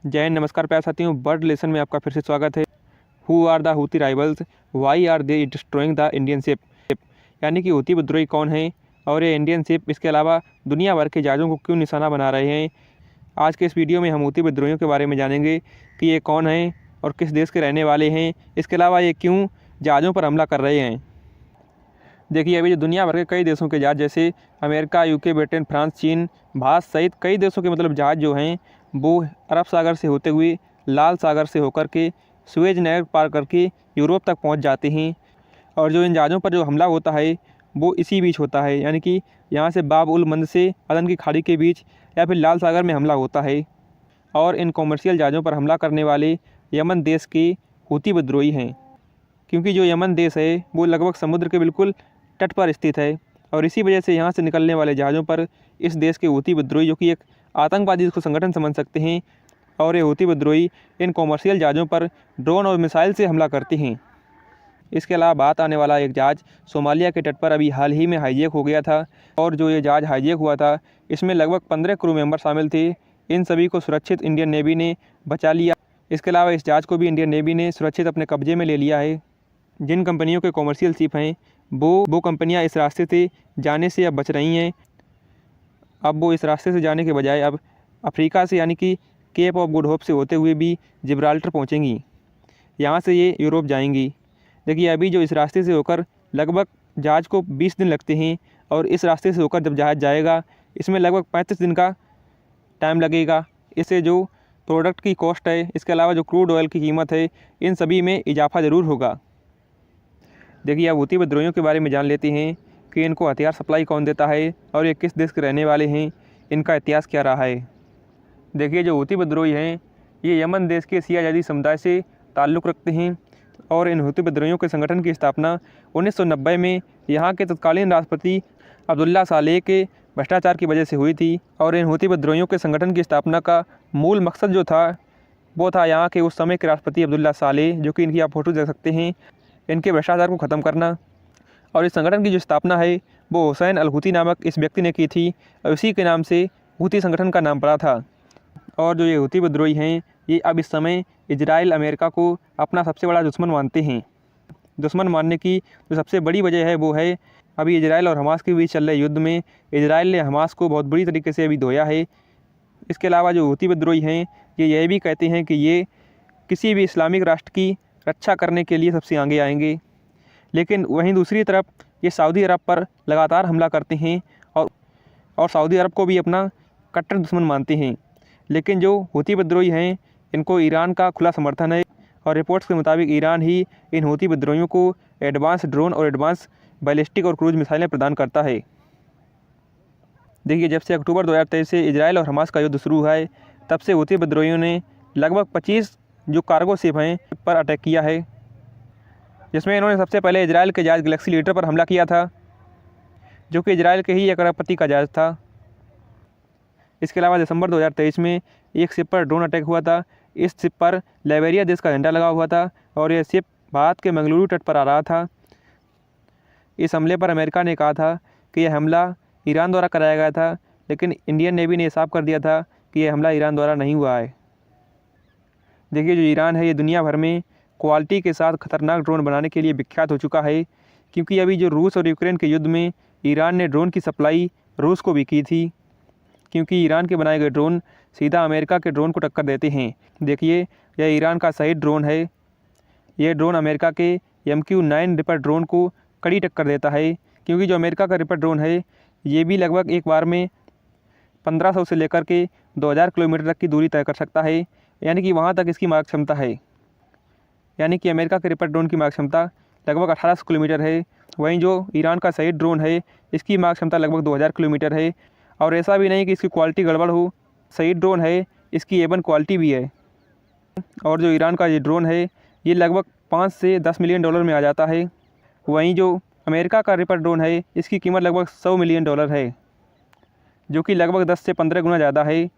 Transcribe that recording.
जय हिंद, नमस्कार प्यारे साथियों। बर्ड लेसन में आपका फिर से स्वागत है। Who are the Houthi rivals, why are they destroying the Indian ship. यानी कि हूती विद्रोही कौन है और ये इंडियन शिप, इसके अलावा दुनिया भर के जहाज़ों को क्यों निशाना बना रहे हैं। आज के इस वीडियो में हम हूती विद्रोहियों के बारे में जानेंगे कि ये कौन हैं और किस देश के रहने वाले हैं। इसके अलावा ये क्यों जहाज़ों पर हमला कर रहे हैं। देखिए, अभी जो दुनिया भर के कई देशों के जहाज़ जैसे अमेरिका, यूके, ब्रिटेन, फ्रांस, चीन, भारत सहित कई देशों के जहाज़ जो हैं वो अरब सागर से होते हुए लाल सागर से होकर के सुएज नहर पार करके यूरोप तक पहुंच जाते हैं। और जो इन जहाज़ों पर जो हमला होता है वो इसी बीच होता है, यानी कि यहाँ से बाब उल मंद से अदन की खाड़ी के बीच या फिर लाल सागर में हमला होता है। और इन कॉमर्शियल जहाज़ों पर हमला करने वाले यमन देश के हूती विद्रोही हैं, क्योंकि जो यमन देश है वो लगभग समुद्र के बिल्कुल तट पर स्थित है। और इसी वजह से यहाँ से निकलने वाले जहाज़ों पर इस देश के हूती विद्रोही, जो कि एक आतंकवादी को संगठन समझ सकते हैं, और ये हूती विद्रोही इन कॉमर्शियल जहाज़ों पर ड्रोन और मिसाइल से हमला करते हैं। इसके अलावा बात आने वाला एक जहाज़ सोमालिया के तट पर अभी हाल ही में हाईजैक हो गया था। और जो ये जहाज़ हाईजैक हुआ था इसमें लगभग 15 क्रू मेंबर शामिल थे। इन सभी को सुरक्षित इंडियन नेवी ने बचा लिया। इसके अलावा इस जहाज़ को भी इंडियन नेवी ने सुरक्षित अपने कब्जे में ले लिया है। जिन कंपनियों के कॉमर्शियल शिप हैं वो कंपनियां इस रास्ते से जाने से अब बच रही हैं। अब वो इस रास्ते से जाने के बजाय अब अफ्रीका से, यानी कि केप ऑफ गुड होप से होते हुए भी जिब्राल्टर पहुंचेंगी। यहाँ से ये यूरोप जाएंगी। देखिए, अभी जो इस रास्ते से होकर लगभग जहाज़ को 20 दिन लगते हैं, और इस रास्ते से होकर जब जहाज़ जाएगा इसमें लगभग 35 दिन का टाइम लगेगा। इससे जो प्रोडक्ट की कॉस्ट है, इसके अलावा जो क्रूड ऑयल की कीमत है, इन सभी में इजाफा ज़रूर होगा। देखिए, अब हूती विद्रोहियों के बारे में जान लेते हैं कि इनको हथियार सप्लाई कौन देता है और ये किस देश के रहने वाले हैं, इनका इतिहास क्या रहा है। देखिए, जो हूती विद्रोही हैं ये यमन देश के शिया जादी समुदाय से ताल्लुक़ रखते हैं। और इन हूती विद्रोहियों के संगठन की स्थापना 1990 में यहाँ के तत्कालीन राष्ट्रपति अब्दुल्ला सालेह के भ्रष्टाचार की वजह से हुई थी। और इन हूती विद्रोहियों के संगठन की स्थापना का मूल मकसद जो था वो था यहाँ के उस समय के राष्ट्रपति अब्दुल्ला सालेह, जो कि इनकी आप फोटो देख सकते हैं, इनके भ्रष्टाचार को ख़त्म करना। और इस संगठन की जो स्थापना है वो हुसैन अल हूती नामक इस व्यक्ति ने की थी, और इसी के नाम से हूती संगठन का नाम पड़ा था। और जो ये हूती विद्रोही हैं ये अब इस समय इजराइल, अमेरिका को अपना सबसे बड़ा दुश्मन मानते हैं। दुश्मन मानने की जो सबसे बड़ी वजह है वो है अभी इजराइल और हमास के बीच चल रहे युद्ध में इजराइल ने हमास को बहुत बुरी तरीके से अभी धोया है। इसके अलावा जो हूती विद्रोही हैं ये यह भी कहते हैं कि ये किसी भी इस्लामिक राष्ट्र की रक्षा करने के लिए सबसे आगे आएंगे। लेकिन वहीं दूसरी तरफ ये सऊदी अरब पर लगातार हमला करते हैं और सऊदी अरब को भी अपना कट्टर दुश्मन मानते हैं। लेकिन जो हूती विद्रोही हैं इनको ईरान का खुला समर्थन है, और रिपोर्ट्स के मुताबिक ईरान ही इन हूती विद्रोहियों को एडवांस ड्रोन और एडवांस बैलिस्टिक और क्रूज मिसाइलें प्रदान करता है। देखिए, जब से अक्टूबर 2023 से इजराइल और हमास का युद्ध शुरू हुआ है तब से हूती विद्रोहियों ने लगभग 25 जो कार्गो शिप हैं पर अटैक किया है, जिसमें इन्होंने सबसे पहले इजराइल के जहाज़ गैलेक्सी लीडर पर हमला किया था, जो कि इजराइल के ही एक अरबपति का जहाज़ था। इसके अलावा दिसंबर 2023 में एक शिप पर ड्रोन अटैक हुआ था। इस शिप पर लाइबेरिया देश का झंडा लगा हुआ था और यह शिप भारत के मंगलुरु तट पर आ रहा था। इस हमले पर अमेरिका ने कहा था कि यह हमला ईरान द्वारा कराया गया था, लेकिन इंडियन नेवी ने साफ कर दिया था कि यह हमला ईरान द्वारा नहीं हुआ है। देखिए, जो ईरान है ये दुनिया भर में क्वालिटी के साथ खतरनाक ड्रोन बनाने के लिए विख्यात हो चुका है, क्योंकि अभी जो रूस और यूक्रेन के युद्ध में ईरान ने ड्रोन की सप्लाई रूस को भी की थी, क्योंकि ईरान के बनाए गए ड्रोन सीधा अमेरिका के ड्रोन को टक्कर देते हैं। देखिए, यह ईरान का शहीद ड्रोन है। यह ड्रोन अमेरिका के MQ-9 रिपर ड्रोन को कड़ी टक्कर देता है, क्योंकि जो अमेरिका का रिपर ड्रोन है ये भी लगभग एक बार में 1500 से लेकर के 2000 किलोमीटर तक की दूरी तय कर सकता है, यानी कि वहाँ तक इसकी मारक क्षमता है। यानी कि अमेरिका के रिपर ड्रोन की मारक क्षमता लगभग 1800 किलोमीटर है, वहीं जो ईरान का शहीद ड्रोन है इसकी मारक क्षमता लगभग 2000 किलोमीटर है। और ऐसा भी नहीं कि इसकी क्वालिटी गड़बड़ हो, शहीद ड्रोन है इसकी A1 क्वालिटी भी है। और जो ईरान का ये ड्रोन है ये लगभग 5 से 10 मिलियन डॉलर में आ जाता है। वहीं जो अमेरिका का रिपर ड्रोन है इसकी कीमत लगभग $100 मिलियन है, जो कि लगभग 10 से 15 गुना ज़्यादा है।